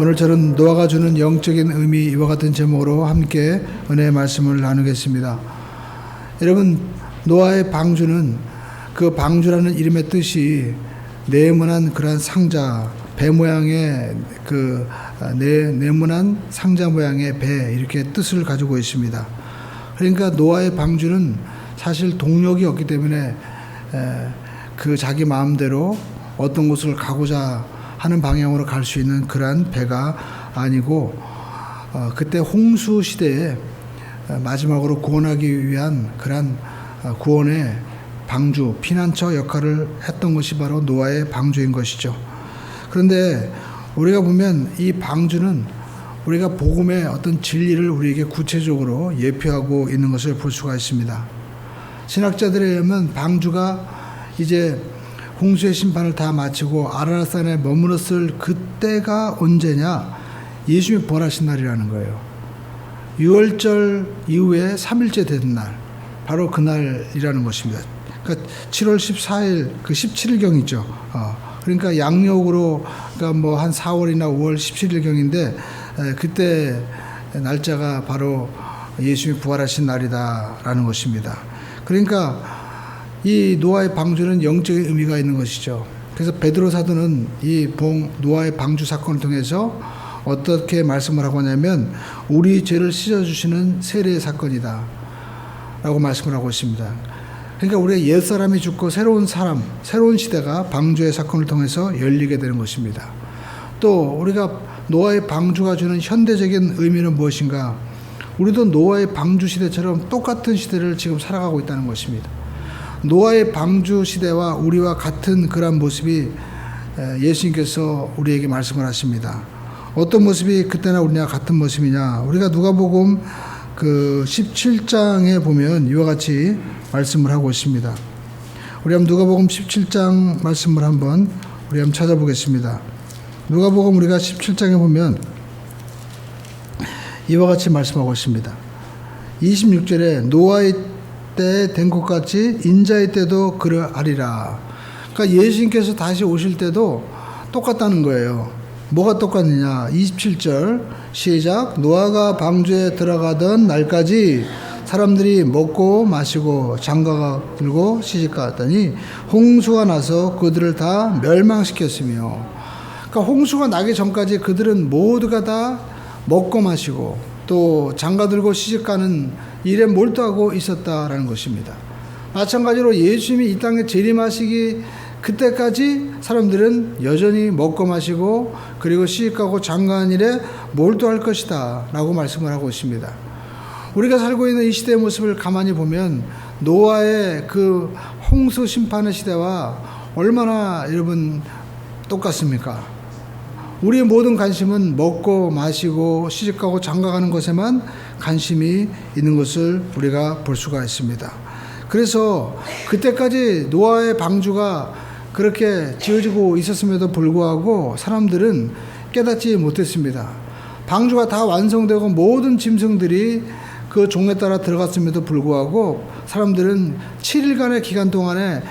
오늘 저는 노아가 주는 영적인 의미 이와 같은 제목으로 함께 은혜의 말씀을 나누겠습니다. 여러분, 노아의 방주는 그 방주라는 이름의 뜻이 네모난 그러한 상자, 배 모양의 네모난 상자 모양의 배, 이렇게 뜻을 가지고 있습니다. 그러니까 노아의 방주는 사실 동력이 없기 때문에 자기 마음대로 어떤 곳을 가고자 하는 방향으로 갈 수 있는 그러한 배가 아니고, 그때 홍수 시대에 마지막으로 구원하기 위한 그러한 구원의 방주, 피난처 역할을 했던 것이 바로 노아의 방주인 것이죠. 그런데 우리가 보면 이 방주는 우리가 복음의 어떤 진리를 우리에게 구체적으로 예표하고 있는 것을 볼 수가 있습니다. 신학자들에 의하면 방주가 이제 홍수의 심판을 다 마치고 아라랏산에 머물렀을 그때가 언제냐? 예수님이 부활하신 날이라는 거예요. 유월절 이후에 3일째 되는 날, 바로 그날이라는 것입니다. 그러니까 7월 14일, 17일경이죠. 그러니까 양력으로, 그러니까 뭐 한 4월이나 5월 17일경인데, 그때 날짜가 바로 예수님이 부활하신 날이다라는 것입니다. 그러니까 이 노아의 방주는 영적인 의미가 있는 것이죠. 그래서 베드로 사도는 이 노아의 방주 사건을 통해서 어떻게 말씀을 하고 하냐면, 우리 죄를 씻어주시는 세례의 사건이다 라고 말씀을 하고 있습니다. 그러니까 우리가 옛사람이 죽고 새로운 사람, 새로운 시대가 방주의 사건을 통해서 열리게 되는 것입니다. 또 우리가 노아의 방주가 주는 현대적인 의미는 무엇인가? 우리도 노아의 방주 시대처럼 똑같은 시대를 지금 살아가고 있다는 것입니다. 노아의 방주 시대와 우리와 같은 그런 모습이 예수님께서 우리에게 말씀을 하십니다. 어떤 모습이 그때나 우리나 같은 모습이냐? 우리가 누가복음 17장에 보면 이와 같이 말씀을 하고 있습니다. 우리 한번 누가복음 17장 말씀을 한번 찾아보겠습니다. 누가복음 우리가 17장에 보면 이와 같이 말씀하고 있습니다. 26절에 노아의 때 된 것 같이 인자의 때도 그러하리라. 그러니까 예수님께서 다시 오실 때도 똑같다는 거예요. 뭐가 똑같느냐? 27절 시작. 노아가 방주에 들어가던 날까지 사람들이 먹고 마시고 장가가 들고 시집갔더니 홍수가 나서 그들을 다 멸망시켰으며, 그러니까 홍수가 나기 전까지 그들은 모두가 다 먹고 마시고 또 장가 들고 시집가는 일에 몰두하고 있었다라는 것입니다. 마찬가지로 예수님이 이 땅에 재림하시기 그때까지 사람들은 여전히 먹고 마시고 그리고 시집가고 장가하는 일에 몰두할 것이다 라고 말씀을 하고 있습니다. 우리가 살고 있는 이 시대의 모습을 가만히 보면 노아의 그 홍수 심판의 시대와 얼마나 여러분 똑같습니까? 우리의 모든 관심은 먹고 마시고 시집가고 장가가는 것에만 관심이 있는 것을 우리가 볼 수가 있습니다. 그래서 그때까지 노아의 방주가 그렇게 지어지고 있었음에도 불구하고 사람들은 깨닫지 못했습니다. 방주가 다 완성되고 모든 짐승들이 그 종에 따라 들어갔음에도 불구하고 사람들은 7일간의 기간 동안에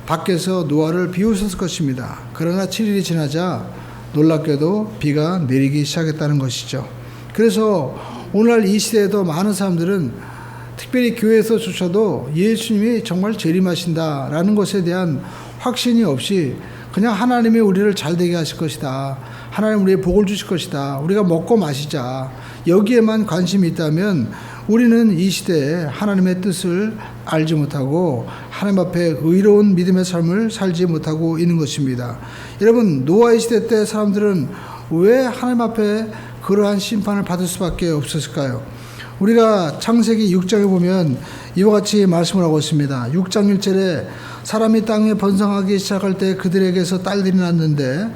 밖에서 노아를 비웃었을 것입니다. 그러나 7일이 지나자 놀랍게도 비가 내리기 시작했다는 것이죠. 그래서 오늘날 이 시대에도 많은 사람들은 특별히 교회에서조차도 예수님이 정말 재림하신다라는 것에 대한 확신이 없이 그냥 하나님이 우리를 잘되게 하실 것이다, 하나님 우리의 복을 주실 것이다, 우리가 먹고 마시자, 여기에만 관심이 있다면 우리는 이 시대에 하나님의 뜻을 알지 못하고 하나님 앞에 의로운 믿음의 삶을 살지 못하고 있는 것입니다. 여러분, 노아의 시대 때 사람들은 왜 하나님 앞에 그러한 심판을 받을 수밖에 없었을까요? 우리가 창세기 6장에 보면 이와 같이 말씀을 하고 있습니다. 6장 1절에 사람이 땅에 번성하기 시작할 때 그들에게서 딸들이 낳는데,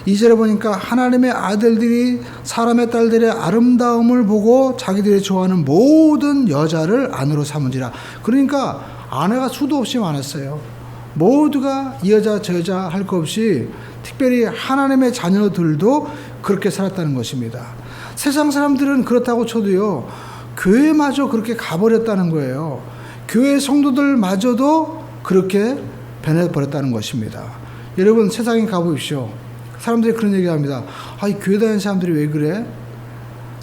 2절에 보니까 하나님의 아들들이 사람의 딸들의 아름다움을 보고 자기들이 좋아하는 모든 여자를 아내로 삼은지라. 그러니까 아내가 수도 없이 많았어요. 모두가 이 여자 저 여자 할 것 없이 특별히 하나님의 자녀들도 그렇게 살았다는 것입니다. 세상 사람들은 그렇다고 쳐도요, 교회마저 그렇게 가버렸다는 거예요. 교회 성도들마저도 그렇게 변해버렸다는 것입니다. 여러분, 세상에 가보십시오. 사람들이 그런 얘기 합니다. 이 교회 다니는 사람들이 왜 그래?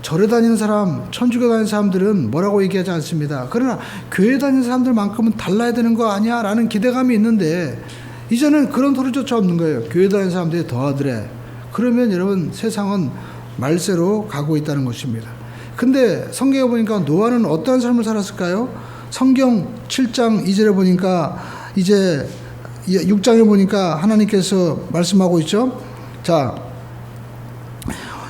절에 다니는 사람, 천주교 다니는 사람들은 뭐라고 얘기하지 않습니다. 그러나 교회 다니는 사람들만큼은 달라야 되는 거 아니야? 라는 기대감이 있는데 이제는 그런 소리조차 없는 거예요. 교회 다니는 사람들이 더하더래. 그러면 여러분 세상은 말세로 가고 있다는 것입니다. 근데 성경에 보니까 노아는 어떠한 삶을 살았을까요? 성경 7장 2절에 보니까 이제 6장에 보니까 하나님께서 말씀하고 있죠. 자,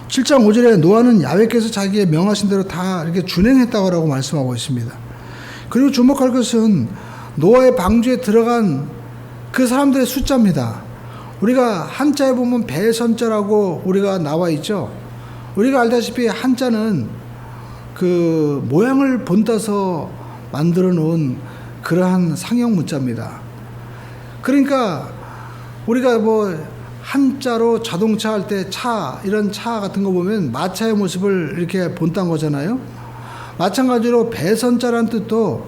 7장 5절에 노아는 야훼께서 자기의 명하신 대로 다 이렇게 준행했다고 말씀하고 있습니다. 그리고 주목할 것은 노아의 방주에 들어간 그 사람들의 숫자입니다. 우리가 한자에 보면 배선자라고 우리가 나와 있죠. 우리가 알다시피 한자는 그 모양을 본따서 만들어 놓은 그러한 상형 문자입니다. 그러니까 우리가 뭐 한자로 자동차 할 때 차, 이런 차 같은 거 보면 마차의 모습을 이렇게 본딴 거잖아요. 마찬가지로 배선자라는 뜻도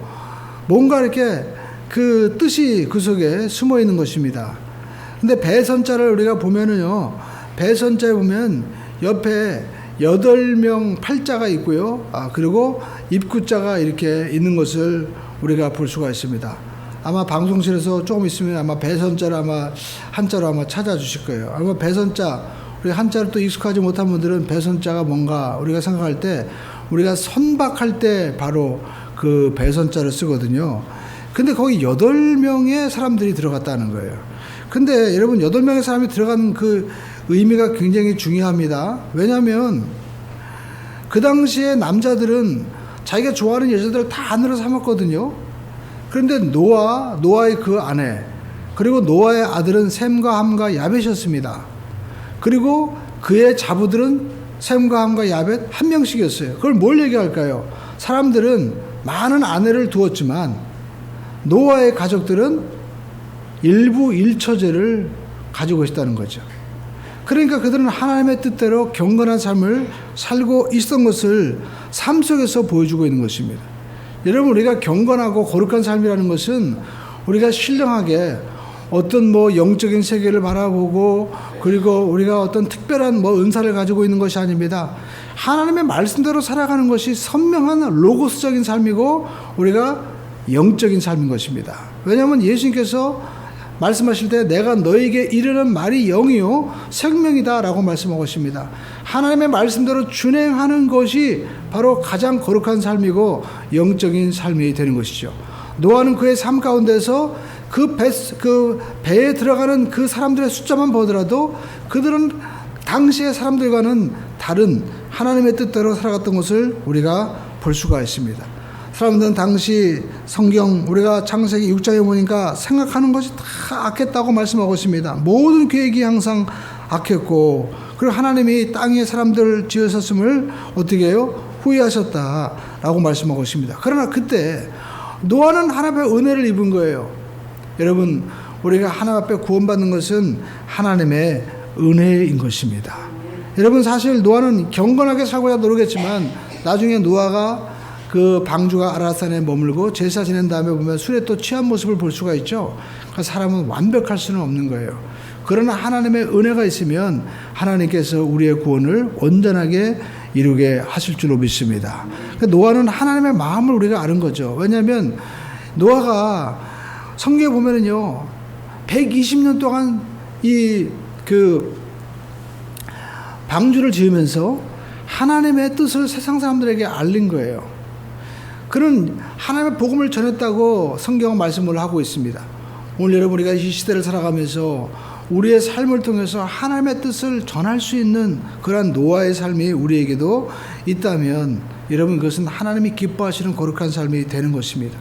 뭔가 이렇게 그 뜻이 그 속에 숨어 있는 것입니다. 근데 배선자를 우리가 보면은요, 배선자에 보면 옆에 8명 팔자가 있고요. 그리고 입구자가 이렇게 있는 것을 우리가 볼 수가 있습니다. 아마 방송실에서 조금 있으면 아마 배선자를 아마 한자로 아마 찾아주실 거예요. 아마 배선자, 우리 한자를 또 익숙하지 못한 분들은 배선자가 뭔가 우리가 생각할 때 우리가 선박할 때 바로 그 배선자를 쓰거든요. 근데 거기 8명의 사람들이 들어갔다는 거예요. 근데 여러분 8명의 사람이 들어가는 그 의미가 굉장히 중요합니다. 왜냐하면 그 당시에 남자들은 자기가 좋아하는 여자들을 다 아내로 삼았거든요. 그런데 노아의 그 아내, 그리고 노아의 아들은 셈과 함과 야벳이었습니다. 그리고 그의 자부들은 셈과 함과 야벳 한 명씩이었어요. 그걸 뭘 얘기할까요? 사람들은 많은 아내를 두었지만 노아의 가족들은 일부 일처제를 가지고 있다는 거죠. 그러니까 그들은 하나님의 뜻대로 경건한 삶을 살고 있었던 것을 삶 속에서 보여주고 있는 것입니다. 여러분, 우리가 경건하고 거룩한 삶이라는 것은 우리가 신령하게 어떤 뭐 영적인 세계를 바라보고 그리고 우리가 어떤 특별한 뭐 은사를 가지고 있는 것이 아닙니다. 하나님의 말씀대로 살아가는 것이 선명한 로고스적인 삶이고 우리가 영적인 삶인 것입니다. 왜냐하면 예수님께서 말씀하실 때 내가 너에게 이르는 말이 영이요 생명이다 라고 말씀하고 있습니다. 하나님의 말씀대로 준행하는 것이 바로 가장 거룩한 삶이고 영적인 삶이 되는 것이죠. 노아는 그의 삶 가운데서 그 배에 들어가는 그 사람들의 숫자만 보더라도 그들은 당시의 사람들과는 다른 하나님의 뜻대로 살아갔던 것을 우리가 볼 수가 있습니다. 사람들은 당시 성경 우리가 창세기 6장에 보니까 생각하는 것이 다 악했다고 말씀하고 있습니다. 모든 계획이 항상 악했고 그리고 하나님이 땅에 사람들을 지으셨음을 어떻게 해요? 후회하셨다라고 말씀하고 있습니다. 그러나 그때 노아는 하나님의 은혜를 입은 거예요. 여러분, 우리가 하나님 앞에 구원받는 것은 하나님의 은혜인 것입니다. 여러분, 사실 노아는 경건하게 살고야 노력했지만 나중에 노아가 그 방주가 아라산에 머물고 제사 지낸 다음에 보면 술에 또 취한 모습을 볼 수가 있죠. 그 사람은 완벽할 수는 없는 거예요. 그러나 하나님의 은혜가 있으면 하나님께서 우리의 구원을 온전하게 이루게 하실 줄로 믿습니다. 노아는 하나님의 마음을 우리가 아는 거죠. 왜냐하면 노아가 성경에 보면은요 120년 동안 그 방주를 지으면서 하나님의 뜻을 세상 사람들에게 알린 거예요. 그는 하나님의 복음을 전했다고 성경은 말씀을 하고 있습니다. 오늘 여러분, 우리가 이 시대를 살아가면서 우리의 삶을 통해서 하나님의 뜻을 전할 수 있는 그러한 노아의 삶이 우리에게도 있다면 여러분, 그것은 하나님이 기뻐하시는 거룩한 삶이 되는 것입니다.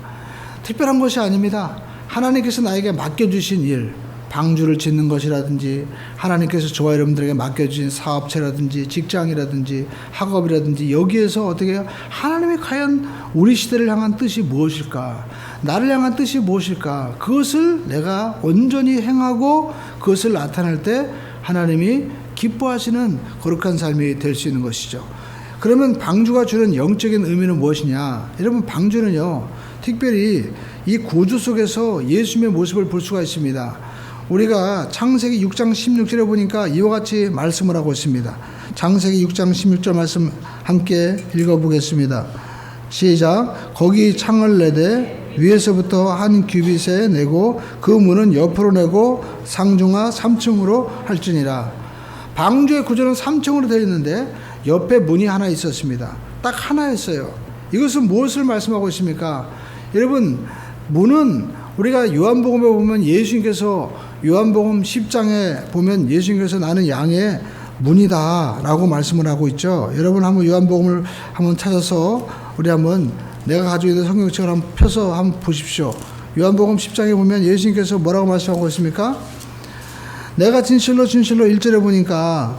특별한 것이 아닙니다. 하나님께서 나에게 맡겨주신 일, 방주를 짓는 것이라든지 하나님께서 저와 여러분들에게 맡겨주신 사업체라든지 직장이라든지 학업이라든지 여기에서 어떻게 해요? 하나님이 과연 우리 시대를 향한 뜻이 무엇일까? 나를 향한 뜻이 무엇일까? 그것을 내가 온전히 행하고 그것을 나타낼 때 하나님이 기뻐하시는 거룩한 삶이 될 수 있는 것이죠. 그러면 방주가 주는 영적인 의미는 무엇이냐? 여러분, 방주는요 특별히 이 구주 속에서 예수님의 모습을 볼 수가 있습니다. 우리가 창세기 6장 16절에 보니까 이와 같이 말씀을 하고 있습니다. 창세기 6장 16절 말씀 함께 읽어보겠습니다. 시작. 거기 창을 내되 위에서부터 한 규빗에 내고 그 문은 옆으로 내고 상중하 3층으로 할지니라. 방주의 구조는 3층으로 되어 있는데 옆에 문이 하나 있었습니다. 딱 하나였어요. 이것은 무엇을 말씀하고 있습니까? 여러분, 문은 우리가 요한복음에 보면 예수님께서 요한복음 10장에 보면 예수님께서 나는 양의 문이다 라고 말씀을 하고 있죠. 여러분 한번 요한복음을 한번 찾아서 우리 한번 내가 가지고 있는 성경책을 한번 펴서 한번 보십시오. 요한복음 10장에 보면 예수님께서 뭐라고 말씀하고 있습니까? 내가 진실로 1절에 보니까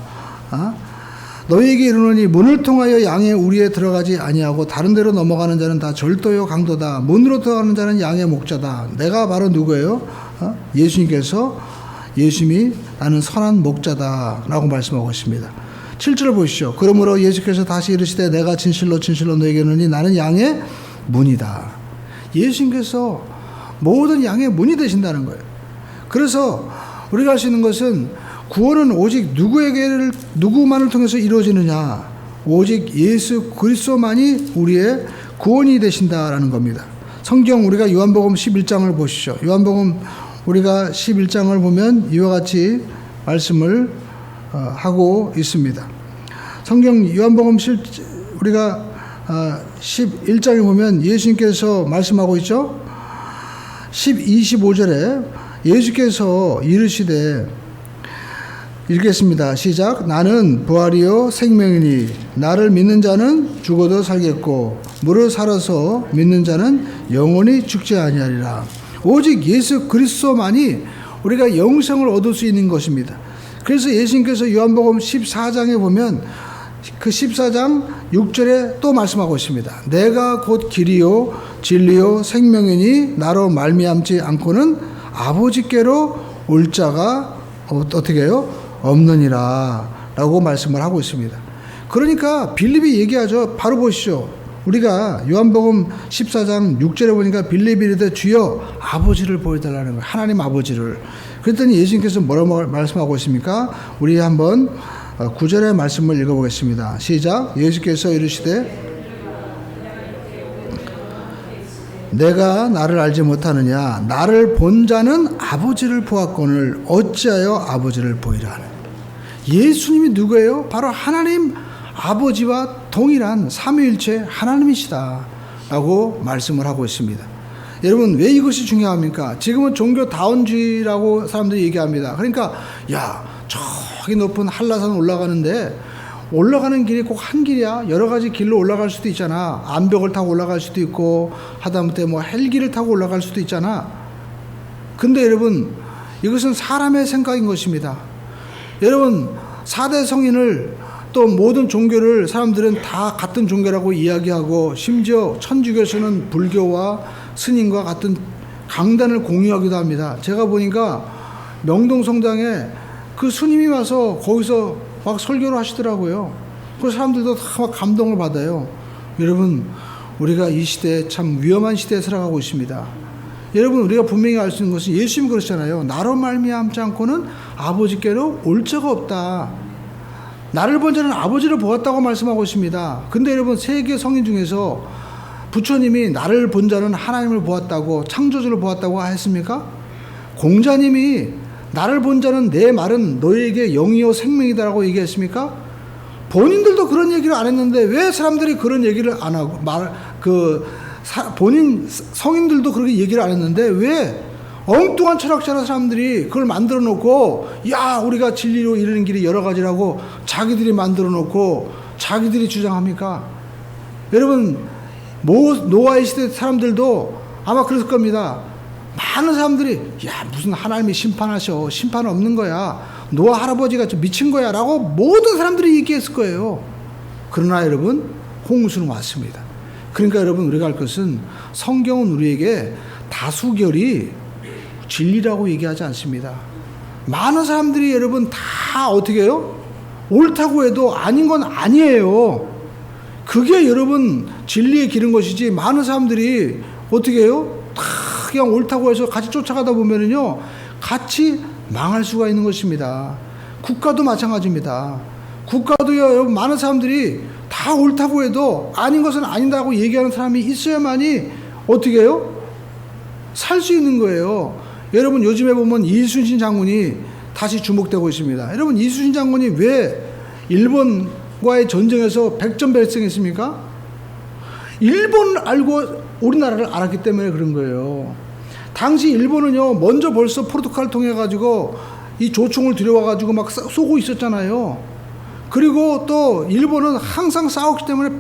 너희에게 이르노니 문을 통하여 양의 우리에 들어가지 아니하고 다른 데로 넘어가는 자는 다 절도요 강도다. 문으로 들어가는 자는 양의 목자다. 내가 바로 누구예요? 예수님께서 예수님이 나는 선한 목자다 라고 말씀하고 있습니다. 7절 보시죠. 그러므로 예수께서 다시 이르시되 내가 진실로 너에게 이르노니 나는 양의 문이다. 예수님께서 모든 양의 문이 되신다는 거예요. 그래서 우리가 할 수 있는 것은 구원은 오직 누구만을 통해서 이루어지느냐? 오직 예수 그리스도만이 우리의 구원이 되신다라는 겁니다. 성경 우리가 요한복음 11장을 보시죠. 요한복음 우리가 11장을 보면 이와 같이 말씀을 하고 있습니다. 성경 요한복음 우리가 11장에 보면 예수님께서 말씀하고 있죠. 25절에 예수께서 이르시되 읽겠습니다. 시작. 나는 부활이요 생명이니 나를 믿는 자는 죽어도 살겠고 무릇 살아서 믿는 자는 영원히 죽지 아니하리라. 오직 예수 그리스도만이 우리가 영생을 얻을 수 있는 것입니다. 그래서 예수님께서 요한복음 14장에 보면 그 14장 6절에 또 말씀하고 있습니다. 내가 곧 길이요 진리요 생명이니 나로 말미암지 않고는 아버지께로 올 자가 어떻게 해요? 없느니라 라고 말씀을 하고 있습니다. 그러니까 빌립이 얘기하죠. 바로 보시죠. 우리가 요한복음 14장 6절에 보니까 빌립이 이르되 주여 아버지를 보여달라는 거예요. 하나님 아버지를. 그랬더니 예수님께서 뭐라고 말씀하고 있습니까? 우리 한번 9절의 말씀을 읽어보겠습니다. 시작. 예수께서 이르시되 내가 나를 알지 못하느냐? 나를 본 자는 아버지를 보았거늘 어찌하여 아버지를 보이라 하느냐? 예수님이 누구예요? 바로 하나님 아버지와 동일한 삼위일체 하나님이시다 라고 말씀을 하고 있습니다. 여러분 왜 이것이 중요합니까? 지금은 종교다원주의라고 사람들이 얘기합니다. 그러니까 야 저기 높은 한라산 올라가는데 올라가는 길이 꼭 한 길이야. 여러 가지 길로 올라갈 수도 있잖아. 암벽을 타고 올라갈 수도 있고 하다못해 뭐 헬기를 타고 올라갈 수도 있잖아. 근데 여러분 이것은 사람의 생각인 것입니다. 여러분 4대 성인을 또 모든 종교를 사람들은 다 같은 종교라고 이야기하고 심지어 천주교에서는 불교와 스님과 같은 강단을 공유하기도 합니다. 제가 보니까 명동성당에 그 스님이 와서 거기서 막 설교를 하시더라고요. 그 사람들도 다 막 감동을 받아요. 여러분 우리가 이 시대에 참 위험한 시대에 살아가고 있습니다. 여러분 우리가 분명히 알 수 있는 것은 예수님이 그러시잖아요. 나로 말미암지 않고는 아버지께로 올 자가 없다. 나를 본 자는 아버지를 보았다고 말씀하고 있습니다. 근데 여러분 세계 성인 중에서 부처님이 나를 본 자는 하나님을 보았다고 창조주를 보았다고 했습니까? 공자님이 나를 본 자는 내 말은 너희에게 영이요 생명이다라고 얘기했습니까? 본인들도 그런 얘기를 안 했는데 왜 사람들이 그런 얘기를 안 하고 본인 성인들도 그렇게 얘기를 안 했는데 왜 엉뚱한 철학자나 사람들이 그걸 만들어 놓고 야 우리가 진리로 이르는 길이 여러 가지라고 자기들이 만들어 놓고 자기들이 주장합니까? 여러분 노아의 시대 사람들도 아마 그랬을 겁니다. 많은 사람들이 야 무슨 하나님이 심판하셔. 심판 없는 거야. 노아 할아버지가 좀 미친 거야 라고 모든 사람들이 얘기했을 거예요. 그러나 여러분 홍수는 왔습니다. 그러니까 여러분 우리가 할 것은 성경은 우리에게 다수결이 진리라고 얘기하지 않습니다. 많은 사람들이 여러분 다 어떻게 해요? 옳다고 해도 아닌 건 아니에요. 그게 여러분 진리에 기른 것이지 많은 사람들이 어떻게 해요? 다 그냥 옳다고 해서 같이 쫓아가다 보면은요 같이 망할 수가 있는 것입니다. 국가도 마찬가지입니다. 국가도요, 여러분, 많은 사람들이 다 옳다고 해도 아닌 것은 아니다고 얘기하는 사람이 있어야만이 어떻게 해요? 살 수 있는 거예요. 여러분, 요즘에 보면 이순신 장군이 다시 주목되고 있습니다. 여러분, 이순신 장군이 왜 일본과의 전쟁에서 백전백승했습니까? 일본을 알고 우리나라를 알았기 때문에 그런 거예요. 당시 일본은요, 먼저 벌써 포르투갈을 통해 가지고 이 조총을 들여와 가지고 막 쏘고 있었잖아요. 그리고 또 일본은 항상 싸웠기 때문에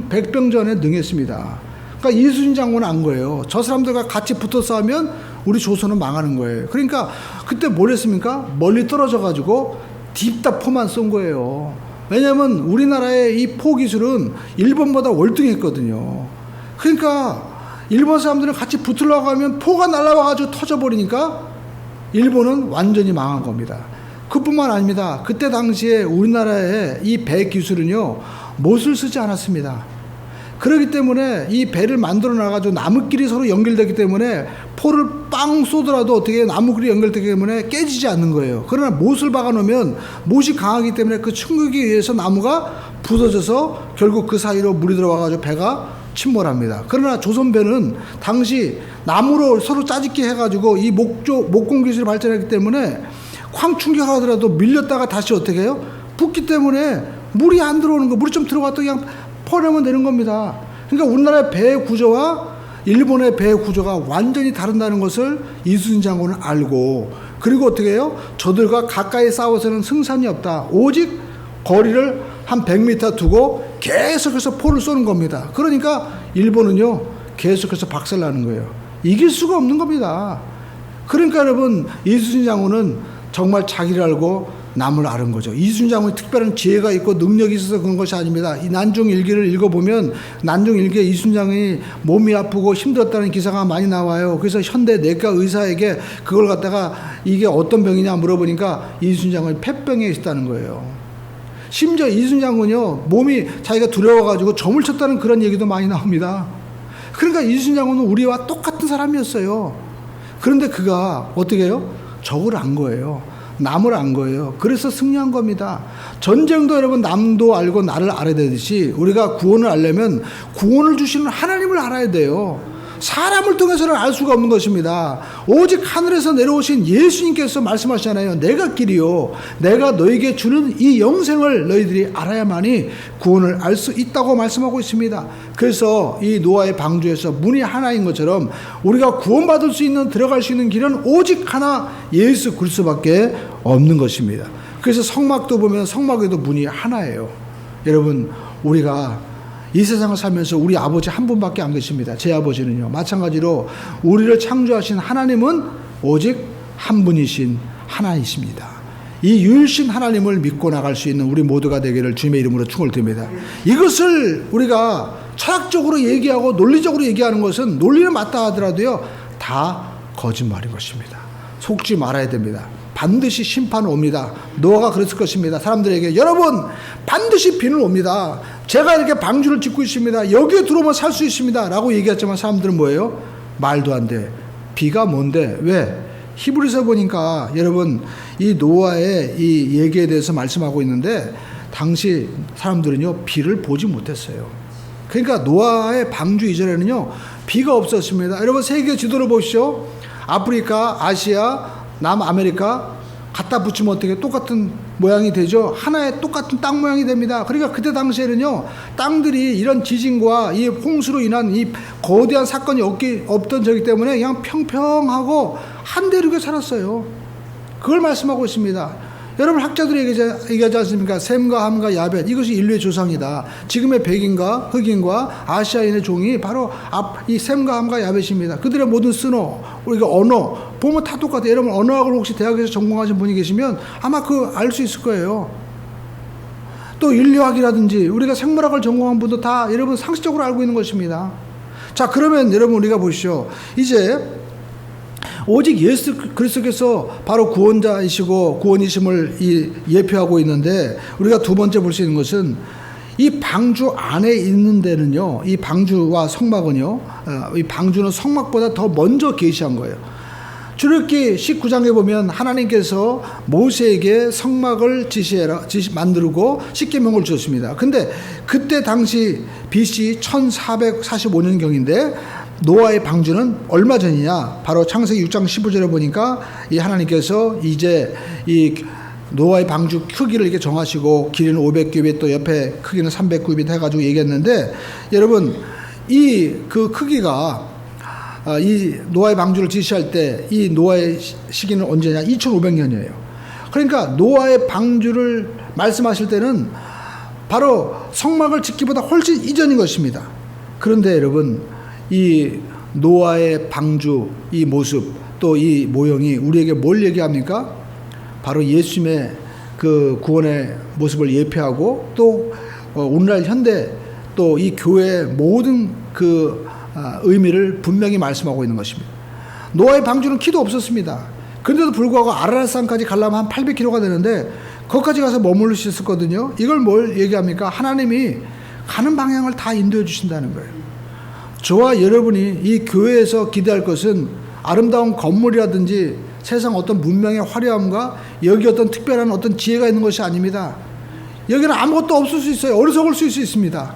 백병전에 능했습니다. 그러니까 이순신 장군은 안 거예요. 저 사람들과 같이 붙어 싸우면 우리 조선은 망하는 거예요. 그러니까 그때 뭘 했습니까? 멀리 떨어져 가지고 딥다포만 쏜 거예요. 왜냐하면 우리나라의 이 포 기술은 일본보다 월등했거든요. 그러니까 일본 사람들은 같이 붙으려고 하면 포가 날아와 가지고 터져버리니까 일본은 완전히 망한 겁니다. 그뿐만 아닙니다. 그때 당시에 우리나라의 이 배 기술은요, 못을 쓰지 않았습니다. 그렇기 때문에 이 배를 만들어 놔가지고 나무끼리 서로 연결되기 때문에 포를 빵 쏘더라도 어떻게 나무끼리 연결되기 때문에 깨지지 않는 거예요. 그러나 못을 박아 놓으면 못이 강하기 때문에 그 충격에 의해서 나무가 부서져서 결국 그 사이로 물이 들어와가지고 배가 침몰합니다. 그러나 조선배는 당시 나무로 서로 짜집기 해가지고 이 목공 기술이 발전했기 때문에 쾅 충격하더라도 밀렸다가 다시 어떻게 해요? 붙기 때문에 물이 안 들어오는 거, 물이 좀 들어갔다 그냥 퍼내면 되는 겁니다. 그러니까 우리나라의 배의 구조와 일본의 배의 구조가 완전히 다른다는 것을 이순신 장군은 알고, 그리고 어떻게 해요? 저들과 가까이 싸워서는 승산이 없다. 오직 거리를 한 100m 두고 계속해서 포를 쏘는 겁니다. 그러니까 일본은요, 계속해서 박살나는 거예요. 이길 수가 없는 겁니다. 그러니까 여러분, 이순신 장군은 정말 자기를 알고 남을 아는 거죠. 이순신 장군이 특별한 지혜가 있고 능력이 있어서 그런 것이 아닙니다. 이 난중일기를 읽어보면 난중일기에 이순신 장군이 몸이 아프고 힘들었다는 기사가 많이 나와요. 그래서 현대 내과 의사에게 그걸 갖다가 이게 어떤 병이냐 물어보니까 이순신 장군이 폐병에 있었다는 거예요. 심지어 이순신 장군이요, 몸이 자기가 두려워가지고 점을 쳤다는 그런 얘기도 많이 나옵니다. 그러니까 이순신 장군은 우리와 똑같은 사람이었어요. 그런데 그가 어떻게 해요? 적을 안 거예요. 남을 안 거예요. 그래서 승리한 겁니다. 전쟁도 여러분, 남도 알고 나를 알아야 되듯이 우리가 구원을 알려면 구원을 주시는 하나님을 알아야 돼요. 사람을 통해서는 알 수가 없는 것입니다. 오직 하늘에서 내려오신 예수님께서 말씀하시잖아요. 내가 길이요, 내가 너에게 주는 이 영생을 너희들이 알아야만이 구원을 알 수 있다고 말씀하고 있습니다. 그래서 이 노아의 방주에서 문이 하나인 것처럼 우리가 구원받을 수 있는, 들어갈 수 있는 길은 오직 하나, 예수 그리스도밖에 없는 것입니다. 그래서 성막도 보면 성막에도 문이 하나예요. 여러분, 우리가 이 세상을 살면서 우리 아버지 한 분밖에 안 계십니다. 제 아버지는요. 마찬가지로 우리를 창조하신 하나님은 오직 한 분이신 하나이십니다. 이 유일신 하나님을 믿고 나갈 수 있는 우리 모두가 되기를 주님의 이름으로 축원을 드립니다. 이것을 우리가 철학적으로 얘기하고 논리적으로 얘기하는 것은 논리는 맞다 하더라도요, 다 거짓말인 것입니다. 속지 말아야 됩니다. 반드시 심판은 옵니다. 노아가 그랬을 것입니다. 사람들에게 여러분, 반드시 비는 옵니다. 제가 이렇게 방주를 짓고 있습니다. 여기에 들어오면 살 수 있습니다. 라고 얘기했지만 사람들은 뭐예요? 말도 안 돼. 비가 뭔데? 왜? 히브리서 보니까 여러분, 이 노아의 이 얘기에 대해서 말씀하고 있는데 당시 사람들은요, 비를 보지 못했어요. 그러니까 노아의 방주 이전에는요, 비가 없었습니다. 여러분, 세계 지도를 보시죠. 아프리카, 아시아, 남아메리카 갖다 붙이면 어떻게 똑같은 모양이 되죠. 하나의 똑같은 땅 모양이 됩니다. 그러니까 그때 당시에는요, 땅들이 이런 지진과 이 홍수로 인한 이 거대한 사건이 없던 저기 때문에 그냥 평평하고 한 대륙에 살았어요. 그걸 말씀하고 있습니다. 여러분, 학자들이 얘기하지 않습니까? 셈과 함과 야벳, 이것이 인류의 조상이다. 지금의 백인과 흑인과 아시아인의 종이 바로 이 셈과 함과 야벳입니다. 그들의 모든 쓴어, 우리가 언어 보면 다 똑같아요. 여러분, 언어학을 혹시 대학에서 전공하신 분이 계시면 아마 알 수 있을 거예요. 또 인류학이라든지 우리가 생물학을 전공한 분도 다 여러분 상식적으로 알고 있는 것입니다. 자, 그러면 여러분, 우리가 보시죠. 이제 오직 예수 그리스도께서 바로 구원자이시고 구원이심을 예표하고 있는데, 우리가 두 번째 볼 수 있는 것은 이 방주 안에 있는 데는요, 이 방주와 성막은요, 이 방주는 성막보다 더 먼저 계시한 거예요. 출애굽기 19장에 보면 하나님께서 모세에게 성막을 만들고 십계명을 주셨습니다. 근데 그때 당시 BC 1445년경인데 노아의 방주는 얼마 전이냐? 바로 창세기 6장 15절에 보니까 이 하나님께서 이제 이 노아의 방주 크기를 이렇게 정하시고 길이는 500규빗 또 옆에 크기는 300규빗 해가지고 얘기했는데, 여러분 이 그 크기가 이 노아의 방주를 지시할 때 이 노아의 시기는 언제냐? 2500년이에요. 그러니까 노아의 방주를 말씀하실 때는 바로 성막을 짓기보다 훨씬 이전인 것입니다. 그런데 여러분, 이 노아의 방주 이 모습 또 이 모형이 우리에게 뭘 얘기합니까? 바로 예수님의 그 구원의 모습을 예표하고 또 오늘날 현대 또 이 교회의 모든 그 의미를 분명히 말씀하고 있는 것입니다. 노아의 방주는 키도 없었습니다. 그런데도 불구하고 아라랏산까지 가려면 한 800km가 되는데 거기까지 가서 머물러 수 있었거든요. 이걸 뭘 얘기합니까? 하나님이 가는 방향을 다 인도해 주신다는 거예요. 저와 여러분이 이 교회에서 기대할 것은 아름다운 건물이라든지 세상 어떤 문명의 화려함과 여기 어떤 특별한 어떤 지혜가 있는 것이 아닙니다. 여기는 아무것도 없을 수 있어요. 어리석을 수 있습니다.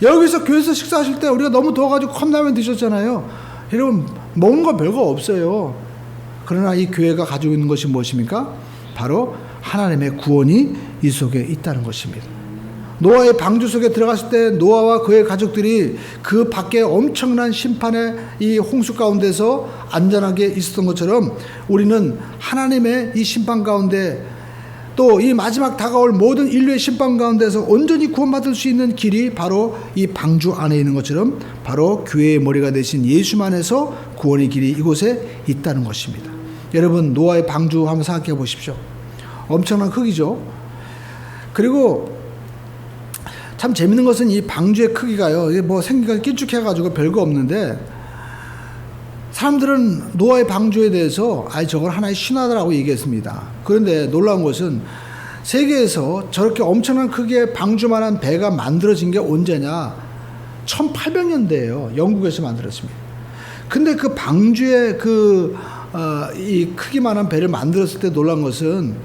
여기서 교회에서 식사하실 때 우리가 너무 더워가지고 컵라면 드셨잖아요. 여러분 먹는 거 별거 없어요. 그러나 이 교회가 가지고 있는 것이 무엇입니까? 바로 하나님의 구원이 이 속에 있다는 것입니다. 노아의 방주 속에 들어갔을 때 노아와 그의 가족들이 그 밖에 엄청난 심판의 이 홍수 가운데서 안전하게 있었던 것처럼 우리는 하나님의 이 심판 가운데 또 이 마지막 다가올 모든 인류의 심판 가운데서 온전히 구원받을 수 있는 길이 바로 이 방주 안에 있는 것처럼 바로 교회의 머리가 되신 예수만에서 구원의 길이 이곳에 있다는 것입니다. 여러분 노아의 방주 한번 생각해 보십시오. 엄청난 크기죠. 그리고 참 재밌는 것은 이 방주의 크기가요, 이게 뭐 생기가 길쭉해가지고 별거 없는데 사람들은 노아의 방주에 대해서 저건 하나의 신화다라고 얘기했습니다. 그런데 놀라운 것은 세계에서 저렇게 엄청난 크기의 방주만한 배가 만들어진 게 언제냐? 1800년대예요. 영국에서 만들었습니다. 근데 그 방주의 이 크기만한 배를 만들었을 때 놀란 것은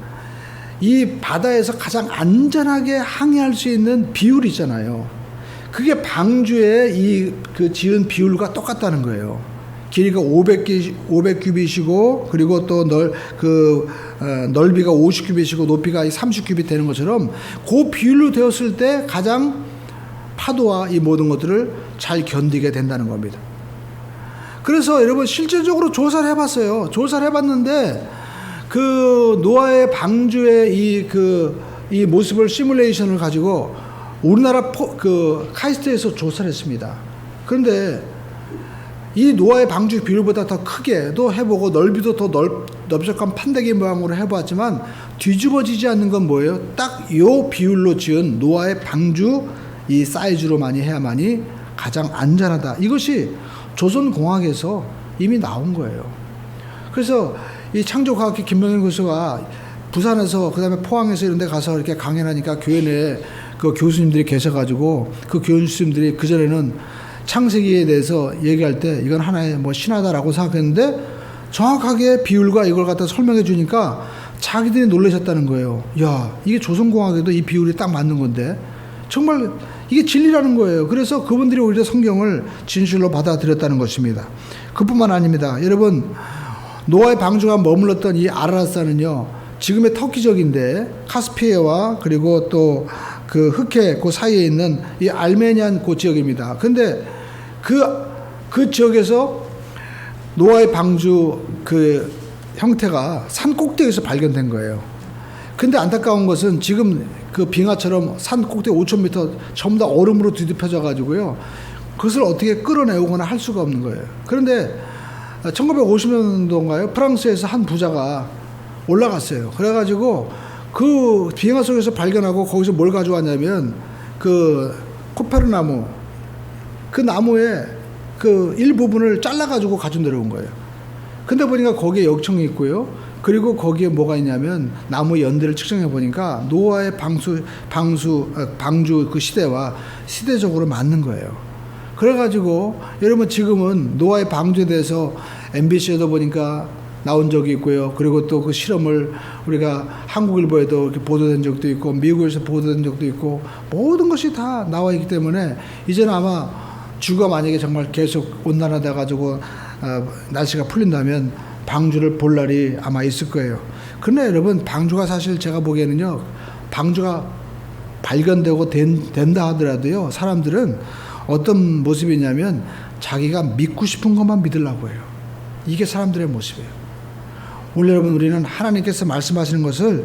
이 바다에서 가장 안전하게 항해할 수 있는 비율이 있잖아요. 그게 방주의 그 지은 비율과 똑같다는 거예요. 길이가 500규빗이고 그리고 또 넓이가 50규빗이고 높이가 30규빗 되는 것처럼 그 비율로 되었을 때 가장 파도와 이 모든 것들을 잘 견디게 된다는 겁니다. 그래서 여러분 실질적으로 조사를 해봤어요. 조사를 해봤는데 그 노아의 방주의 이 모습을 시뮬레이션을 가지고 우리나라 카이스트에서 조사를 했습니다. 그런데 이 노아의 방주 비율보다 더 크게도 해보고 넓이도 더 넓적한 판때기 모양으로 해보았지만 뒤집어지지 않는 건 뭐예요? 딱 이 비율로 지은 노아의 방주 이 사이즈로만이 해야만이 가장 안전하다. 이것이 조선공학에서 이미 나온 거예요. 그래서 이 창조과학회 김명일 교수가 부산에서 그다음에 포항에서 이런 데 가서 이렇게 강연을 하니까 교회 내에 그 교수님들이 계셔가지고 그 교수님들이 그전에는 창세기에 대해서 얘기할 때 이건 하나의 뭐 신화다라고 생각했는데 정확하게 비율과 이걸 갖다 설명해 주니까 자기들이 놀라셨다는 거예요. 야, 이게 조선공학에도 이 비율이 딱 맞는 건데 정말 이게 진리라는 거예요. 그래서 그분들이 오히려 성경을 진실로 받아들였다는 것입니다. 그뿐만 아닙니다. 여러분 노아의 방주가 머물렀던 이 아라랏산은요 지금의 터키 지역인데 카스피해와 그리고 또 그 흑해 그 사이에 있는 이 알메니안 그 지역입니다. 근데 그 지역에서 노아의 방주 그 형태가 산 꼭대기에서 발견된 거예요. 근데 안타까운 것은 지금 그 빙하처럼 산 꼭대기 5,000m 전부 다 얼음으로 뒤덮여져 가지고요. 그것을 어떻게 끌어내오거나 할 수가 없는 거예요. 그런데 1950년도인가요? 프랑스에서 한 부자가 올라갔어요. 그래가지고 그 빙하 속에서 발견하고 거기서 뭘 가져왔냐면 그 코페르나무 그 나무의 그 일부분을 잘라가지고 가지고 내려온 거예요. 근데 보니까 거기에 역청이 있고요. 그리고 거기에 뭐가 있냐면 나무 연대를 측정해 보니까 노아의 방주 그 시대와 시대적으로 맞는 거예요. 그래가지고 여러분 지금은 노아의 방주에 대해서 MBC에도 보니까 나온 적이 있고요. 그리고 또 그 실험을 우리가 한국일보에도 이렇게 보도된 적도 있고 미국에서 보도된 적도 있고 모든 것이 다 나와 있기 때문에 이제는 아마 주가 만약에 정말 계속 온난화돼 가지고 날씨가 풀린다면 방주를 볼 날이 아마 있을 거예요. 그런데 여러분 방주가 사실 제가 보기에는요. 방주가 발견되고 된다 하더라도요. 사람들은 어떤 모습이냐면 자기가 믿고 싶은 것만 믿으려고 해요. 이게 사람들의 모습이에요. 오늘 여러분 우리는 하나님께서 말씀하시는 것을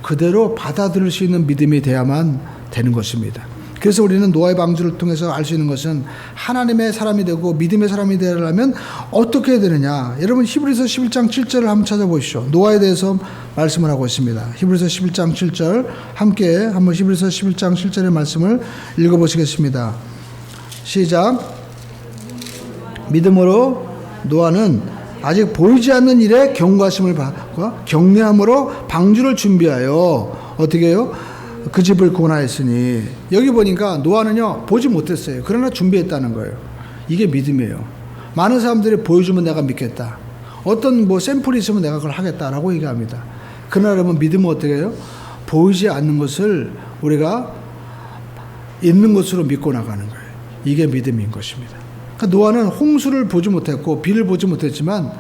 그대로 받아들일 수 있는 믿음이 돼야만 되는 것입니다. 그래서 우리는 노아의 방주를 통해서 알 수 있는 것은 하나님의 사람이 되고 믿음의 사람이 되려면 어떻게 해야 되느냐. 여러분 히브리서 11장 7절을 한번 찾아보시죠. 노아에 대해서 말씀을 하고 있습니다. 히브리서 11장 7절 함께 한번 히브리서 11장 7절의 말씀을 읽어보시겠습니다. 시작. 믿음으로 노아는 아직 보이지 않는 일에 경고하심을 받고 경외함으로 방주를 준비하여 어떻게 해요? 그 집을 구원하였으니. 여기 보니까 노아는요 보지 못했어요. 그러나 준비했다는 거예요. 이게 믿음이에요. 많은 사람들이 보여주면 내가 믿겠다. 어떤 뭐 샘플이 있으면 내가 그걸 하겠다라고 얘기합니다. 그러나 여러분 믿음은 어떻게 해요? 보이지 않는 것을 우리가 있는 것으로 믿고 나가는 거예요. 이게 믿음인 것입니다. 그러니까 노아는 홍수를 보지 못했고 비를 보지 못했지만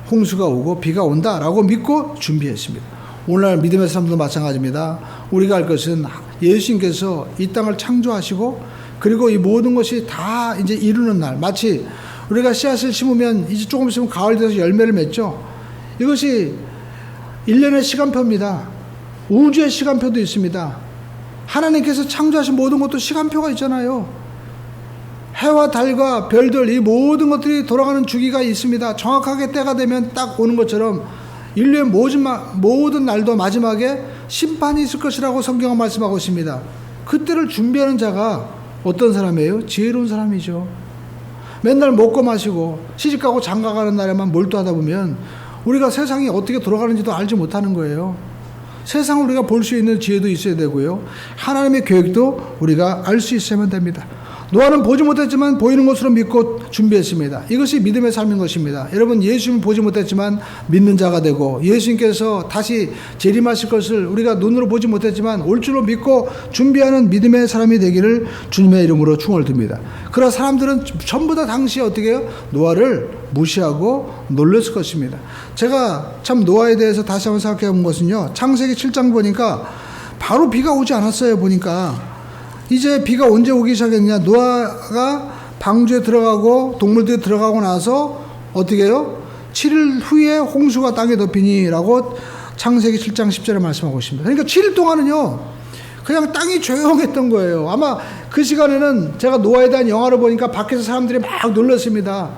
홍수가 오고 비가 온다라고 믿고 준비했습니다. 오늘날 믿음의 사람도 마찬가지입니다. 우리가 알 것은 예수님께서 이 땅을 창조하시고 그리고 이 모든 것이 다 이제 이루는 날, 마치 우리가 씨앗을 심으면 이제 조금 있으면 가을 돼서 열매를 맺죠. 이것이 1년의 시간표입니다. 우주의 시간표도 있습니다. 하나님께서 창조하신 모든 것도 시간표가 있잖아요. 해와 달과 별들 이 모든 것들이 돌아가는 주기가 있습니다. 정확하게 때가 되면 딱 오는 것처럼 인류의 모든 날도 마지막에 심판이 있을 것이라고 성경은 말씀하고 있습니다. 그때를 준비하는 자가 어떤 사람이에요? 지혜로운 사람이죠. 맨날 먹고 마시고 시집가고 장가가는 날에만 몰두하다 보면 우리가 세상이 어떻게 돌아가는지도 알지 못하는 거예요. 세상을 우리가 볼 수 있는 지혜도 있어야 되고요. 하나님의 계획도 우리가 알 수 있어야만 됩니다. 노아는 보지 못했지만 보이는 것으로 믿고 준비했습니다. 이것이 믿음의 삶인 것입니다. 여러분 예수님을 보지 못했지만 믿는 자가 되고 예수님께서 다시 재림하실 것을 우리가 눈으로 보지 못했지만 올 줄로 믿고 준비하는 믿음의 사람이 되기를 주님의 이름으로 축원을 드립니다. 그러나 사람들은 전부 다 당시에 어떻게 해요? 노아를 무시하고 놀랐을 것입니다. 제가 참 노아에 대해서 다시 한번 생각해 본 것은요. 창세기 7장 보니까 바로 비가 오지 않았어요. 보니까 이제 비가 언제 오기 시작했냐. 노아가 방주에 들어가고 동물들이 들어가고 나서 어떻게 해요? 7일 후에 홍수가 땅에 덮이니 라고 창세기 7장 10절에 말씀하고 있습니다. 그러니까 7일 동안은요 그냥 땅이 조용했던 거예요. 아마 그 시간에는 제가 노아에 대한 영화를 보니까 밖에서 사람들이 막 놀랐습니다.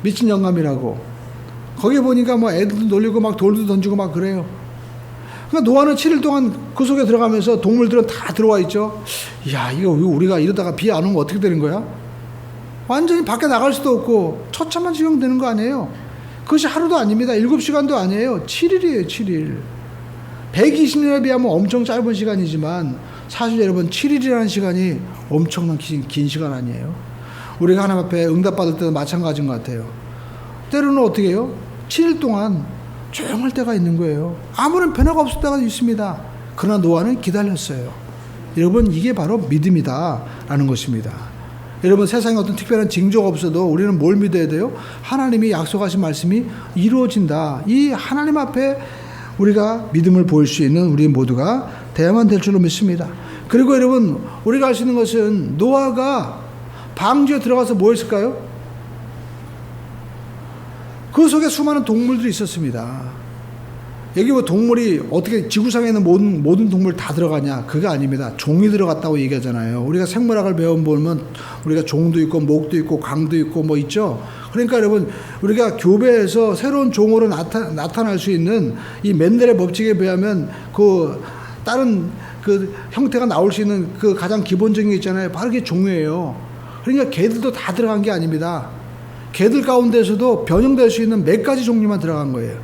미친 영감이라고. 거기 보니까 뭐 애들도 놀리고 막 돌도 던지고 막 그래요. 그러니까 노아는 7일 동안 그 속에 들어가면서 동물들은 다 들어와 있죠. 이야, 이거 우리가 이러다가 비 안 오면 어떻게 되는 거야? 완전히 밖에 나갈 수도 없고 처참한 지경 되는 거 아니에요? 그것이 하루도 아닙니다. 7시간도 아니에요. 7일이에요, 7일. 120년에 비하면 엄청 짧은 시간이지만 사실 여러분 7일이라는 시간이 엄청난 긴 시간 아니에요? 우리가 하나님 앞에 응답받을 때도 마찬가지인 것 같아요. 때로는 어떻게 해요? 7일 동안 조용할 때가 있는 거예요. 아무런 변화가 없을 때가 있습니다. 그러나 노아는 기다렸어요. 여러분 이게 바로 믿음이다라는 것입니다. 여러분 세상에 어떤 특별한 징조가 없어도 우리는 뭘 믿어야 돼요? 하나님이 약속하신 말씀이 이루어진다. 이 하나님 앞에 우리가 믿음을 보일 수 있는 우리 모두가 돼야만 될 줄로 믿습니다. 그리고 여러분 우리가 알 수 있는 것은 노아가 방주에 들어가서 뭐 했을까요? 그 속에 수많은 동물들이 있었습니다. 여기 뭐 동물이 어떻게 지구상에 있는 모든 동물 다 들어가냐? 그거 아닙니다. 종이 들어갔다고 얘기하잖아요. 우리가 생물학을 배워보면 우리가 종도 있고 목도 있고 강도 있고 뭐 있죠. 그러니까 여러분 우리가 교배에서 새로운 종으로 나타날 수 있는 이 멘델의 법칙에 비하면 그 다른 그 형태가 나올 수 있는 그 가장 기본적인 게 있잖아요. 바로 그게 종이에요. 그러니까 개들도 다 들어간 게 아닙니다. 개들 가운데서도 변형될 수 있는 몇 가지 종류만 들어간 거예요.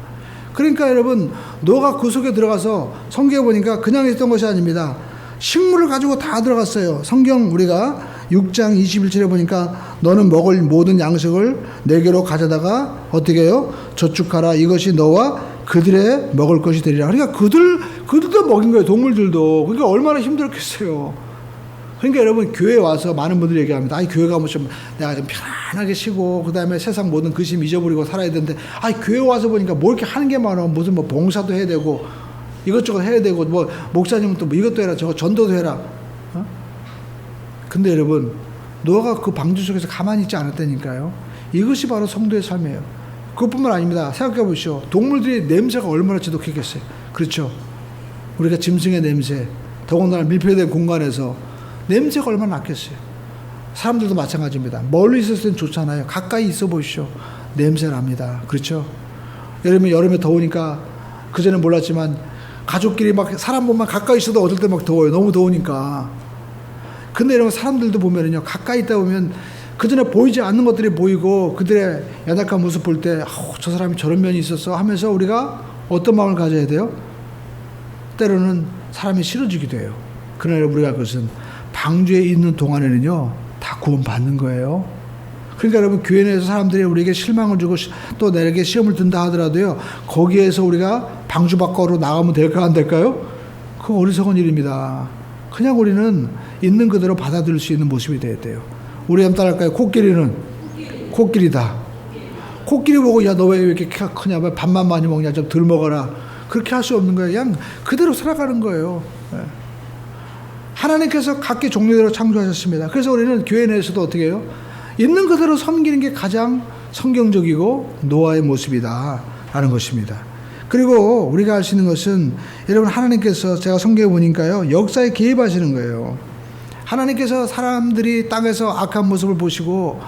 그러니까 여러분 노아가 그 속에 들어가서 성경에 보니까 그냥 있던 것이 아닙니다. 식물을 가지고 다 들어갔어요. 성경 우리가 6장 21절에 보니까 너는 먹을 모든 양식을 내게로 가져다가 어떻게 해요? 저축하라. 이것이 너와 그들의 먹을 것이 되리라. 그러니까 그들도 먹인 거예요. 동물들도. 그러니까 얼마나 힘들었겠어요. 그러니까 여러분 교회 와서 많은 분들이 얘기합니다. 아이 교회 가면 좀 내가 좀 편안하게 쉬고 그다음에 세상 모든 근심 잊어버리고 살아야 되는데 아이 교회 와서 보니까 뭐 이렇게 하는 게 많아. 무슨 뭐 봉사도 해야 되고 이것저것 해야 되고 뭐 목사님은 또 뭐 이것도 해라 저거 전도도 해라. 어? 근데 여러분 노아가 그 방주 속에서 가만히 있지 않았다니까요. 이것이 바로 성도의 삶이에요. 그것뿐만 아닙니다. 생각해 보시오. 동물들이 냄새가 얼마나 지독했겠어요. 그렇죠. 우리가 짐승의 냄새 더군다나 밀폐된 공간에서 냄새가 얼마나 났겠어요. 사람들도 마찬가지입니다. 멀리 있을 땐 좋잖아요. 가까이 있어 보십시오. 냄새 납니다. 그렇죠. 여름에 더우니까 그전에 몰랐지만 가족끼리 막 사람 보면 가까이 있어도 어떨 때 막 더워요. 너무 더우니까. 근데 여러분 사람들도 보면은요. 가까이 있다 보면 그전에 보이지 않는 것들이 보이고 그들의 연약한 모습 볼 때 저 사람이 저런 면이 있었어 하면서 우리가 어떤 마음을 가져야 돼요? 때로는 사람이 싫어지기도 해요. 그러나 우리가 그것은 방주에 있는 동안에는요 다 구원받는 거예요. 그러니까 여러분 교회 내에서 사람들이 우리에게 실망을 주고 또 내게 시험을 든다 하더라도요 거기에서 우리가 방주 밖으로 나가면 될까 안 될까요? 그거 어리석은 일입니다. 그냥 우리는 있는 그대로 받아들일 수 있는 모습이 돼야 돼요. 우리 한번 따라할까요? 코끼리다. 코끼리 보고 야 너 왜 이렇게 크냐 왜 밥만 많이 먹냐 좀 덜 먹어라 그렇게 할 수 없는 거예요. 그냥 그대로 살아가는 거예요. 하나님께서 각기 종류대로 창조하셨습니다. 그래서 우리는 교회 내에서도 어떻게 해요? 있는 그대로 섬기는 게 가장 성경적이고 노아의 모습이다 라는 것입니다. 그리고 우리가 알 수 있는 것은 여러분 하나님께서 제가 성경에 보니까요 역사에 개입하시는 거예요. 하나님께서 사람들이 땅에서 악한 모습을 보시고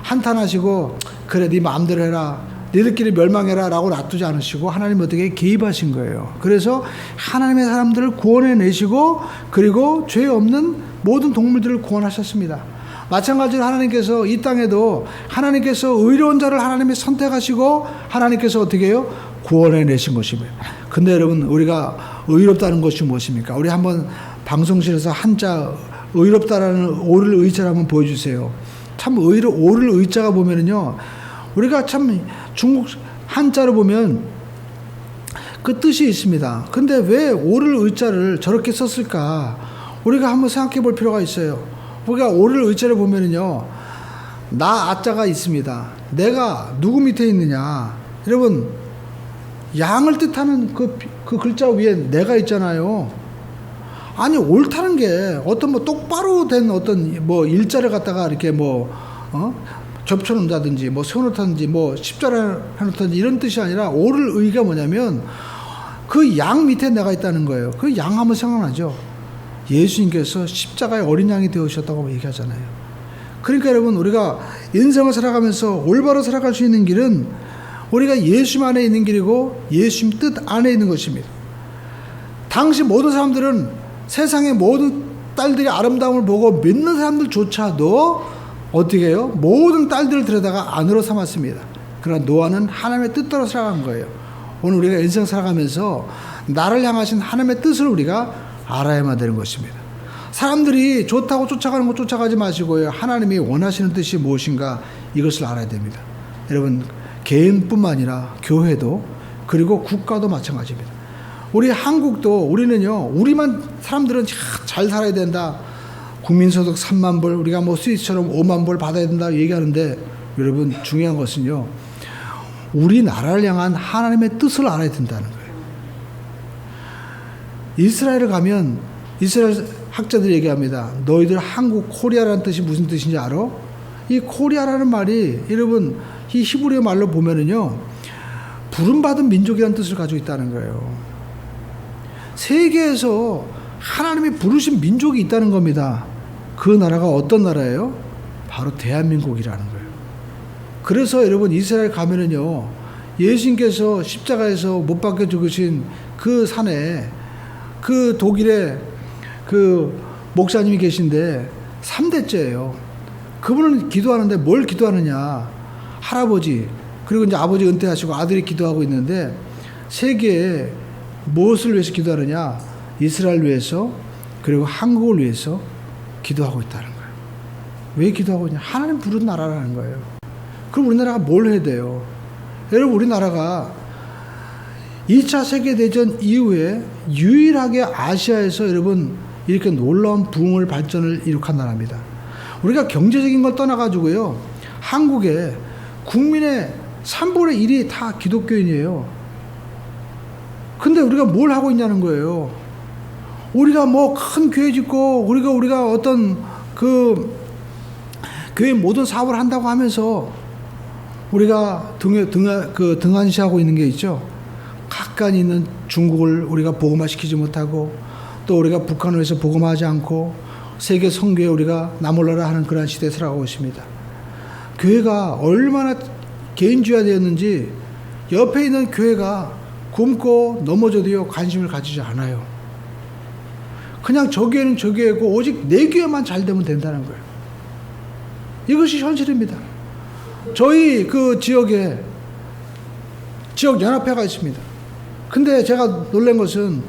한탄하시고 그래 네 마음대로 해라 너희들끼리 멸망해라 라고 놔두지 않으시고 하나님 어떻게 개입하신 거예요. 그래서 하나님의 사람들을 구원해내시고 그리고 죄 없는 모든 동물들을 구원하셨습니다. 마찬가지로 하나님께서 이 땅에도 하나님께서 의로운 자를 하나님이 선택하시고 하나님께서 어떻게 해요? 구원해내신 것입니다. 근데 여러분 우리가 의롭다는 것이 무엇입니까? 우리 한번 방송실에서 한자 의롭다라는 오를 의자를 한번 보여주세요. 참 오를 의자가 보면은요 우리가 참 중국 한자로 보면 그 뜻이 있습니다. 근데 왜 오를 의자를 저렇게 썼을까? 우리가 한번 생각해 볼 필요가 있어요. 우리가 오를 의자를 보면은요, 나 아자가 있습니다. 내가 누구 밑에 있느냐? 여러분, 양을 뜻하는 그 글자 위에 내가 있잖아요. 아니, 옳다는 게 어떤 뭐 똑바로 된 어떤 뭐 일자를 갖다가 이렇게 접쳐놓는다든지 뭐 세워놓다든지 뭐 십자를 해놓다든지 이런 뜻이 아니라 오를 의가 뭐냐면 그 양 밑에 내가 있다는 거예요. 그 양 하면 생각나죠. 예수님께서 십자가의 어린 양이 되어주셨다고 얘기하잖아요. 그러니까 여러분 우리가 인생을 살아가면서 올바로 살아갈 수 있는 길은 우리가 예수님 안에 있는 길이고 예수님 뜻 안에 있는 것입니다. 당시 모든 사람들은 세상의 모든 딸들의 아름다움을 보고 믿는 사람들조차도 어떻게 해요? 모든 딸들을 들여다가 안으로 삼았습니다. 그러나 노아는 하나님의 뜻대로 살아간 거예요. 오늘 우리가 인생 살아가면서 나를 향하신 하나님의 뜻을 우리가 알아야만 되는 것입니다. 사람들이 좋다고 쫓아가는 거 쫓아가지 마시고요. 하나님이 원하시는 뜻이 무엇인가 이것을 알아야 됩니다. 여러분 개인뿐만 아니라 교회도 그리고 국가도 마찬가지입니다. 우리 한국도 우리는요. 우리만 사람들은 잘 살아야 된다. 국민소득 3만 불 우리가 뭐 스위스처럼 5만 불 받아야 된다 얘기하는데 여러분 중요한 것은요. 우리나라를 향한 하나님의 뜻을 알아야 된다는 거예요. 이스라엘을 가면 이스라엘 학자들이 얘기합니다. 너희들 한국 코리아라는 뜻이 무슨 뜻인지 알아? 이 코리아라는 말이 여러분 이 히브리어 말로 보면은요. 부름받은 민족이라는 뜻을 가지고 있다는 거예요. 세계에서 하나님이 부르신 민족이 있다는 겁니다. 그 나라가 어떤 나라예요? 바로 대한민국이라는 거예요. 그래서 여러분 이스라엘 가면은요. 예수님께서 십자가에서 못 박혀 죽으신 그 산에 그 독일에 그 목사님이 계신데 3대째예요. 그분은 기도하는데 뭘 기도하느냐? 할아버지 그리고 이제 아버지 은퇴하시고 아들이 기도하고 있는데 세계에 무엇을 위해서 기도하느냐? 이스라엘 위해서 그리고 한국을 위해서 기도하고 있다는 거예요. 왜 기도하고 있냐? 하나님 부른 나라라는 거예요. 그럼 우리나라가 뭘 해야 돼요? 여러분, 우리나라가 2차 세계대전 이후에 유일하게 아시아에서 여러분 이렇게 놀라운 부흥을 발전을 이룩한 나라입니다. 우리가 경제적인 걸 떠나가지고요, 한국에 국민의 3분의 1이 다 기독교인이에요. 근데 우리가 뭘 하고 있냐는 거예요. 우리가 뭐 큰 교회 짓고 우리가 어떤 그 교회 모든 사업을 한다고 하면서 우리가 등한시하고 있는 게 있죠. 가까이 있는 중국을 우리가 복음화시키지 못하고, 또 우리가 북한을 위해서 복음화하지 않고 세계 선교에 우리가 나몰라라 하는 그런 시대에 살아가고 있습니다. 교회가 얼마나 개인주의화되었는지 옆에 있는 교회가 굶고 넘어져도요 관심을 가지지 않아요. 그냥 저 교회는 저 교회고 오직 내 교회만 잘 되면 된다는 거예요. 이것이 현실입니다. 저희 그 지역에 지역 연합회가 있습니다. 근데 제가 놀란 것은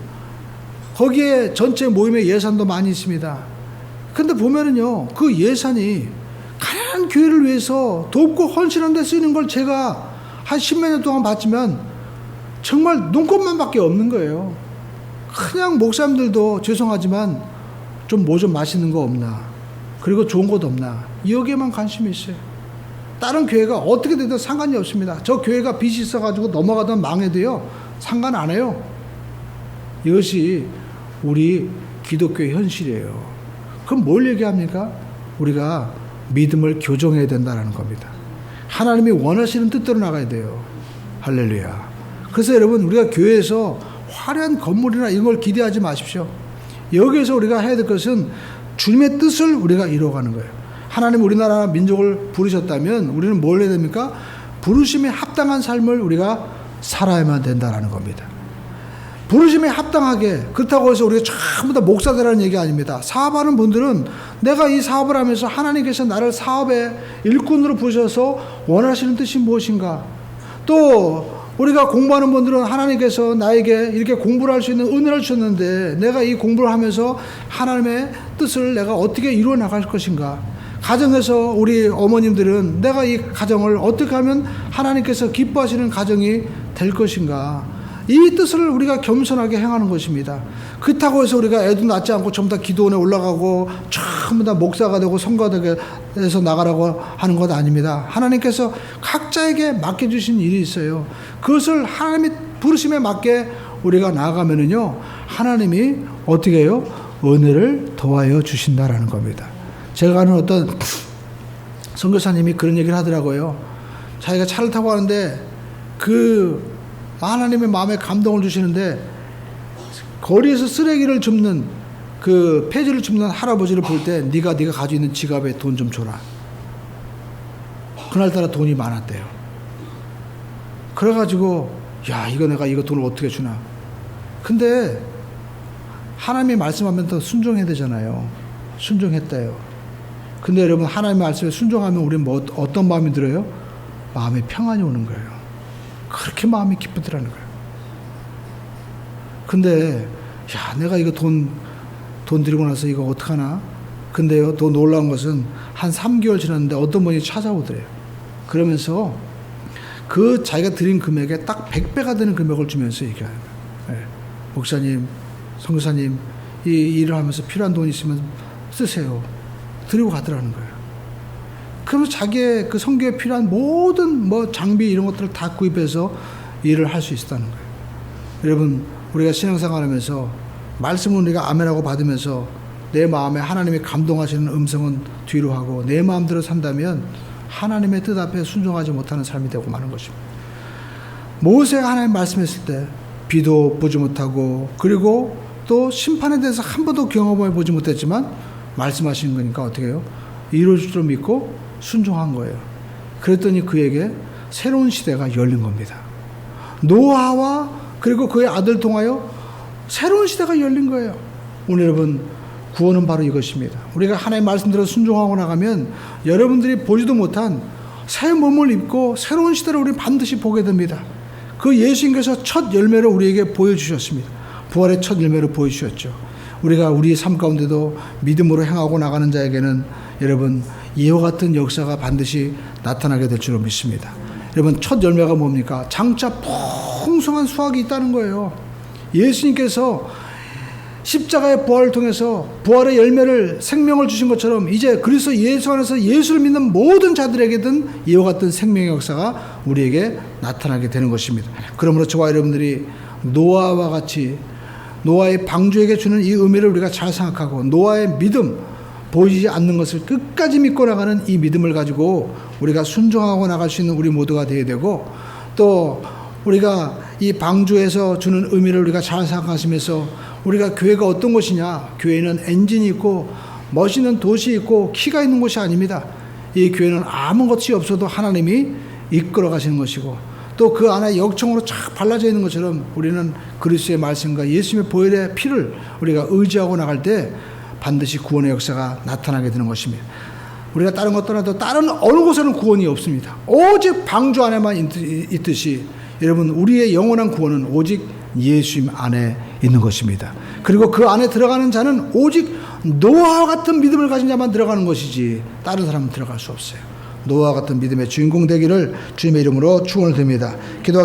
거기에 전체 모임의 예산도 많이 있습니다. 근데 보면은요, 그 예산이 가난한 교회를 위해서 돕고 헌신하는 데 쓰이는 걸 제가 한 10몇 년 동안 봤지만 정말 눈꼽만 밖에 없는 거예요. 그냥 목사님들도 죄송하지만 좀 뭐 좀 맛있는 거 없나, 그리고 좋은 것 없나, 여기에만 관심이 있어요. 다른 교회가 어떻게 되든 상관이 없습니다. 저 교회가 빚이 있어가지고 넘어가든 망해도요 상관 안 해요. 이것이 우리 기독교의 현실이에요. 그럼 뭘 얘기합니까? 우리가 믿음을 교정해야 된다는 겁니다. 하나님이 원하시는 뜻대로 나가야 돼요. 할렐루야. 그래서 여러분, 우리가 교회에서 화려한 건물이나 이런 걸 기대하지 마십시오. 여기에서 우리가 해야 될 것은 주님의 뜻을 우리가 이루어가는 거예요. 하나님 우리나라 민족을 부르셨다면 우리는 뭘 해야 됩니까? 부르심에 합당한 삶을 우리가 살아야만 된다는 겁니다. 부르심에 합당하게, 그렇다고 해서 우리가 전부 다 목사 되라는 얘기 아닙니다. 사업하는 분들은 내가 이 사업을 하면서 하나님께서 나를 사업의 일꾼으로 부르셔서 원하시는 뜻이 무엇인가, 또 우리가 공부하는 분들은 하나님께서 나에게 이렇게 공부를 할 수 있는 은혜를 주셨는데 내가 이 공부를 하면서 하나님의 뜻을 내가 어떻게 이루어 나갈 것인가, 가정에서 우리 어머님들은 내가 이 가정을 어떻게 하면 하나님께서 기뻐하시는 가정이 될 것인가, 이 뜻을 우리가 겸손하게 행하는 것입니다. 그렇다고 해서 우리가 애도 낳지 않고 전부 다 기도원에 올라가고 전부 다 목사가 되고 성가가 돼서 나가라고 하는 것 아닙니다. 하나님께서 각자에게 맡겨주신 일이 있어요. 그것을 하나님의 부르심에 맞게 우리가 나아가면은요, 하나님이 어떻게 해요? 은혜를 더하여 주신다라는 겁니다. 제가 아는 어떤 선교사님이 그런 얘기를 하더라고요. 자기가 차를 타고 가는데 하나님의 마음에 감동을 주시는데 거리에서 쓰레기를 줍는 그 폐지를 줍는 할아버지를 볼 때 네가 가지고 있는 지갑에 돈 좀 줘라. 그날따라 돈이 많았대요. 그래가지고 내가 이거 돈을 어떻게 주나. 근데 하나님이 말씀하면 순종해야 되잖아요. 순종했대요. 근데 여러분, 하나님의 말씀에 순종하면 우리는 어떤 마음이 들어요? 마음에 평안이 오는 거예요. 그렇게 마음이 기쁘더라는 거예요. 근데 내가 이거 돈 드리고 나서 이거 어떡하나. 근데요, 더 놀라운 것은 한 3개월 지났는데 어떤 분이 찾아오더래요. 그러면서 그 자기가 드린 금액에 딱 100배가 되는 금액을 주면서 얘기해요. 목사님, 선교사님, 이 일을 하면서 필요한 돈이 있으면 쓰세요. 드리고 가더라는 거예요. 그러면서 자기의 그 선교에 필요한 모든 장비 이런 것들을 다 구입해서 일을 할 수 있었다는 거예요. 여러분, 우리가 신앙생활 하면서 말씀은 우리가 아멘하고 받으면서 내 마음에 하나님이 감동하시는 음성은 뒤로 하고 내 마음대로 산다면 하나님의 뜻 앞에 순종하지 못하는 삶이 되고 마는 것입니다. 모세가 하나님 말씀했을 때 비도 보지 못하고, 그리고 또 심판에 대해서 한 번도 경험해 보지 못했지만 말씀하시는 거니까 어떻게 해요? 이루어질 줄 믿고 순종한 거예요. 그랬더니 그에게 새로운 시대가 열린 겁니다. 노아와 그리고 그의 아들 통하여 새로운 시대가 열린 거예요. 오늘 여러분, 구원은 바로 이것입니다. 우리가 하나님의 말씀대로 순종하고 나가면 여러분들이 보지도 못한 새 몸을 입고 새로운 시대를 우리 반드시 보게 됩니다. 그 예수님께서 첫 열매를 우리에게 보여주셨습니다. 부활의 첫 열매를 보여주셨죠. 우리가 우리 삶 가운데도 믿음으로 행하고 나가는 자에게는 여러분, 이와 같은 역사가 반드시 나타나게 될 줄로 믿습니다. 여러분, 첫 열매가 뭡니까? 장차 풍성한 수확이 있다는 거예요. 예수님께서 십자가의 부활을 통해서 부활의 열매를, 생명을 주신 것처럼 이제 그리스도 예수 안에서 예수를 믿는 모든 자들에게든 이와 같은 생명의 역사가 우리에게 나타나게 되는 것입니다. 그러므로 저와 여러분들이 노아와 같이 노아의 방주에게 주는 이 의미를 우리가 잘 생각하고, 노아의 믿음, 보이지 않는 것을 끝까지 믿고 나가는 이 믿음을 가지고 우리가 순종하고 나갈 수 있는 우리 모두가 되어야 되고, 또 우리가 이 방주에서 주는 의미를 우리가 잘 생각하시면서, 우리가 교회가 어떤 곳이냐, 교회는 엔진이 있고 멋있는 도시 있고 키가 있는 곳이 아닙니다. 이 교회는 아무것이 없어도 하나님이 이끌어 가시는 것이고, 또 그 안에 역청으로 쫙 발라져 있는 것처럼 우리는 그리스도의 말씀과 예수님의 보혈의 피를 우리가 의지하고 나갈 때 반드시 구원의 역사가 나타나게 되는 것입니다. 우리가 다른 것 떠나도 다른 어느 곳에는 구원이 없습니다. 오직 방주 안에만 있듯이 여러분, 우리의 영원한 구원은 오직 예수님 안에 있는 것입니다. 그리고 그 안에 들어가는 자는 오직 노아와 같은 믿음을 가진 자만 들어가는 것이지 다른 사람은 들어갈 수 없어요. 노아와 같은 믿음의 주인공 되기를 주님의 이름으로 축원을 드립니다. 기도하겠습니다.